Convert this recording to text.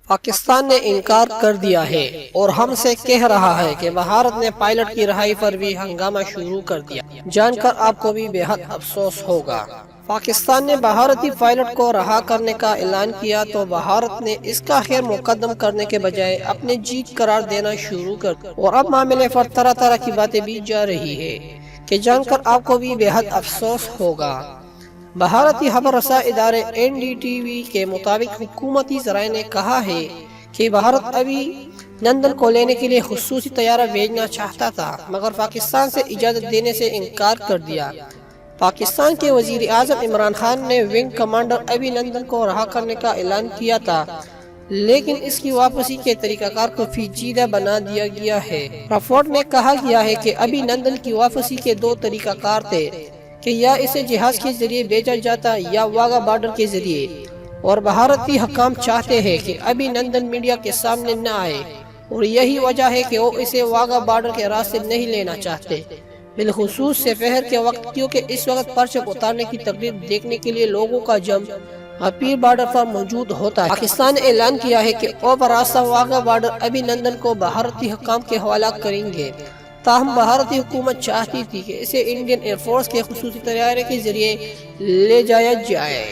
پاکستان نے انکار کر دیا ہے اور ہم سے کہہ رہا ہے کہ بھارت نے پائلٹ کی رہائی پر بھی ہنگامہ شروع کر دیا، جان کر آپ کو بھی بے حد افسوس ہوگا۔ پاکستان نے بھارتی پائلٹ کو رہا کرنے کا اعلان کیا تو بھارت نے اس کا خیر مقدم کرنے کے بجائے اپنے جیت قرار دینا شروع کر دیا، اور اب معاملے پر طرح طرح کی باتیں بھی جا رہی ہے کہ جان کر آپ کو بھی بے حد افسوس ہوگا۔ بھارتی خبر رساں ادارے NDTV کے مطابق حکومتی ذرائع نے کہا ہے کہ بھارت ابھی لندن کو لینے کے لیے خصوصی طیارہ بھیجنا چاہتا تھا، مگر پاکستان سے اجازت دینے سے انکار کر دیا۔ پاکستان کے وزیر اعظم عمران خان نے ونگ کمانڈر ابھی لندن کو رہا کرنے کا اعلان کیا تھا، لیکن اس کی واپسی کے طریقہ کار کو پیچیدہ بنا دیا گیا ہے۔ رپورٹ میں کہا گیا ہے کہ ابھی لندن کی واپسی کے دو طریقہ کار تھے کہ یا اسے جہاز کے ذریعے بھیجا جاتا یا واگا بارڈر کے ذریعے، اور بھارتی حکام چاہتے ہیں کہ ابھی لندن میڈیا کے سامنے نہ آئے، اور یہی وجہ ہے کہ وہ اسے واگا بارڈر کے راستے نہیں لینا چاہتے، بالخصوص سپہر کے وقت، کیونکہ اس وقت پرچم اتارنے کی تقریب دیکھنے کے لیے لوگوں کا جم پیر بارڈر پر موجود ہوتا ہے۔ پاکستان نے اعلان کیا ہے کہ وہ براستہ واگا بارڈر ابھی لندن کو بھارتی حکام کے حوالہ کریں گے، تاہم بھارتی حکومت چاہتی تھی کہ اسے انڈین ایئر فورس کے خصوصی طیارے کے ذریعے لے جایا جائے۔